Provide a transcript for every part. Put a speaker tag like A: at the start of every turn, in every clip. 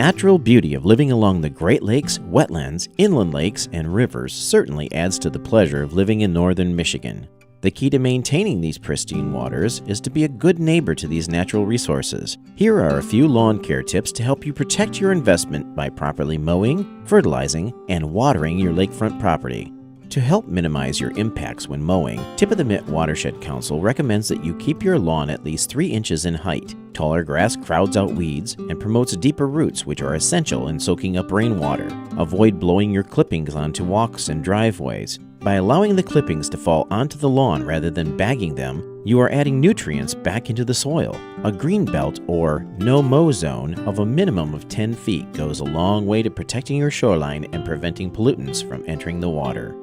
A: natural beauty of living along the Great Lakes, wetlands, inland lakes, and rivers certainly adds to the pleasure of living in northern Michigan. The key to maintaining these pristine waters is to be a good neighbor to these natural resources. Here are a few lawn care tips to help you protect your investment by properly mowing, fertilizing, and watering your lakefront property. To help minimize your impacts when mowing, Tip of the Mitt Watershed Council recommends that you keep your lawn at least 3 inches in height. Taller grass crowds out weeds and promotes deeper roots, which are essential in soaking up rainwater. Avoid blowing your clippings onto walks and driveways. By allowing the clippings to fall onto the lawn rather than bagging them, you are adding nutrients back into the soil. A green belt or no-mow zone of a minimum of 10 feet goes a long way to protecting your shoreline and preventing pollutants from entering the water.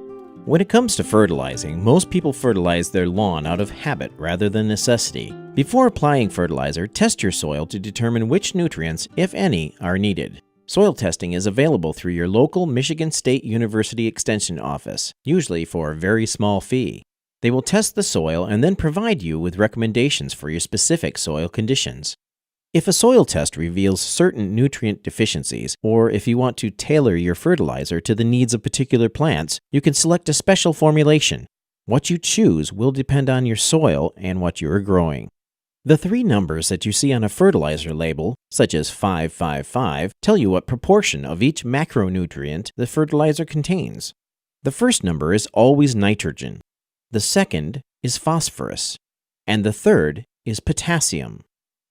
A: When it comes to fertilizing, most people fertilize their lawn out of habit rather than necessity. Before applying fertilizer, test your soil to determine which nutrients, if any, are needed. Soil testing is available through your local Michigan State University Extension office, usually for a very small fee. They will test the soil and then provide you with recommendations for your specific soil conditions. If a soil test reveals certain nutrient deficiencies, or if you want to tailor your fertilizer to the needs of particular plants, you can select a special formulation. What you choose will depend on your soil and what you are growing. The 3 numbers that you see on a fertilizer label, such as 555, tell you what proportion of each macronutrient the fertilizer contains. The first number is always nitrogen, the second is phosphorus, and the third is potassium.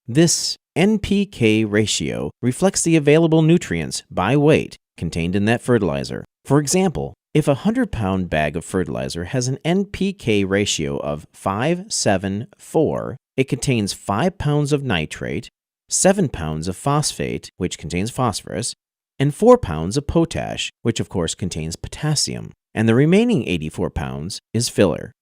A: This NPK ratio reflects the available nutrients by weight contained in that fertilizer. For example, if a 100-pound bag of fertilizer has an NPK ratio of 574, it contains 5 pounds of nitrate, 7 pounds of phosphate, which contains phosphorus, and 4 pounds of potash, which of course contains potassium, and the remaining 84 pounds is filler.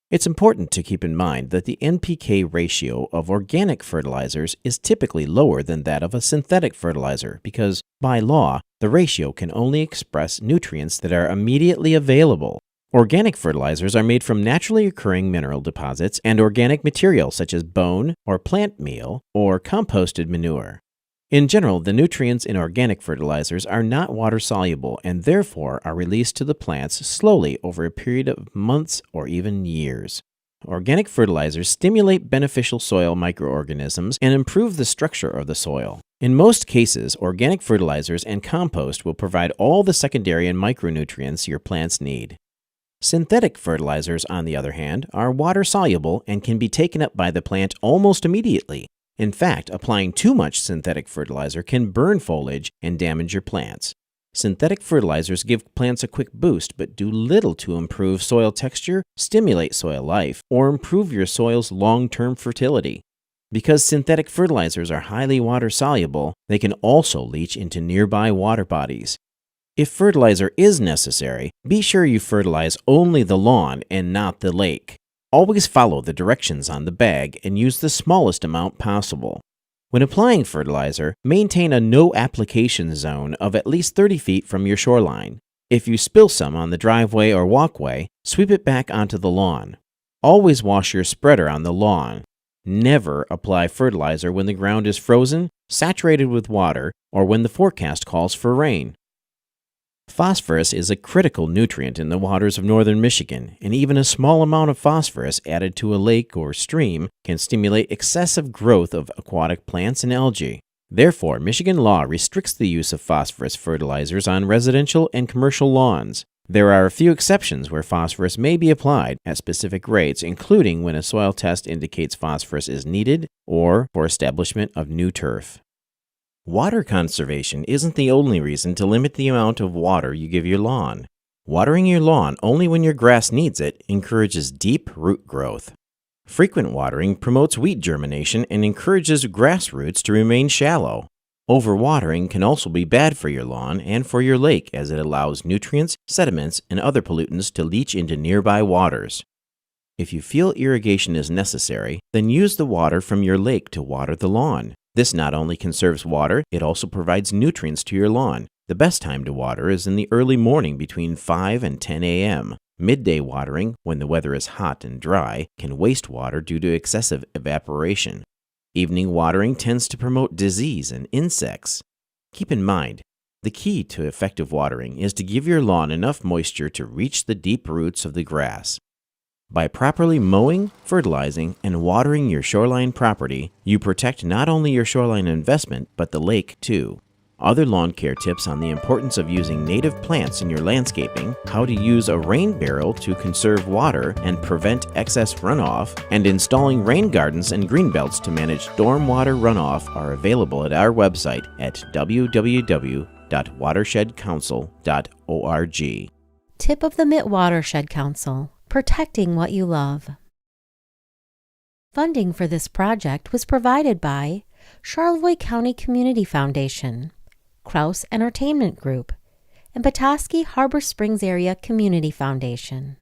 A: It's important to keep in mind that the NPK ratio of organic fertilizers is typically lower than that of a synthetic fertilizer because, by law, the ratio can only express nutrients that are immediately available. Organic fertilizers are made from naturally occurring mineral deposits and organic material such as bone or plant meal or composted manure. In general, the nutrients in organic fertilizers are not water-soluble and therefore are released to the plants slowly over a period of months or even years. Organic fertilizers stimulate beneficial soil microorganisms and improve the structure of the soil. In most cases, organic fertilizers and compost will provide all the secondary and micronutrients your plants need. Synthetic fertilizers, on the other hand, are water-soluble and can be taken up by the plant almost immediately. In fact, applying too much synthetic fertilizer can burn foliage and damage your plants. Synthetic fertilizers give plants a quick boost but do little to improve soil texture, stimulate soil life, or improve your soil's long-term fertility. Because synthetic fertilizers are highly water-soluble, they can also leach into nearby water bodies. If fertilizer is necessary, be sure you fertilize only the lawn and not the lake. Always follow the directions on the bag and use the smallest amount possible. When applying fertilizer, maintain a no application zone of at least 30 feet from your shoreline. If you spill some on the driveway or walkway, sweep it back onto the lawn. Always wash your spreader on the lawn. Never apply fertilizer when the ground is frozen, saturated with water, or when the forecast calls for rain. Phosphorus is a critical nutrient in the waters of northern Michigan, and even a small amount of phosphorus added to a lake or stream can stimulate excessive growth of aquatic plants and algae. Therefore, Michigan law restricts the use of phosphorus fertilizers on residential and commercial lawns. There are a few exceptions where phosphorus may be applied at specific rates, including when a soil test indicates phosphorus is needed or for establishment of new turf. Water conservation isn't the only reason to limit the amount of water you give your lawn. Watering your lawn only when your grass needs it encourages deep root growth. Frequent watering promotes weed germination and encourages grass roots to remain shallow. Overwatering can also be bad for your lawn and for your lake as it allows nutrients, sediments, and other pollutants to leach into nearby waters. If you feel irrigation is necessary, then use the water from your lake to water the lawn. This not only conserves water, it also provides nutrients to your lawn. The best time to water is in the early morning between 5 and 10 a.m. Midday watering, when the weather is hot and dry, can waste water due to excessive evaporation. Evening watering tends to promote disease and insects. Keep in mind, the key to effective watering is to give your lawn enough moisture to reach the deep roots of the grass. By properly mowing, fertilizing, and watering your shoreline property, you protect not only your shoreline investment, but the lake too. Other lawn care tips on the importance of using native plants in your landscaping, how to use a rain barrel to conserve water and prevent excess runoff, and installing rain gardens and green belts to manage stormwater runoff are available at our website at www.watershedcouncil.org.
B: Tip of the Mitt Watershed Council: protecting what you love. Funding for this project was provided by Charlevoix County Community Foundation, Crouse Entertainment Group, and Petoskey-Harbor Springs Area Community Foundation.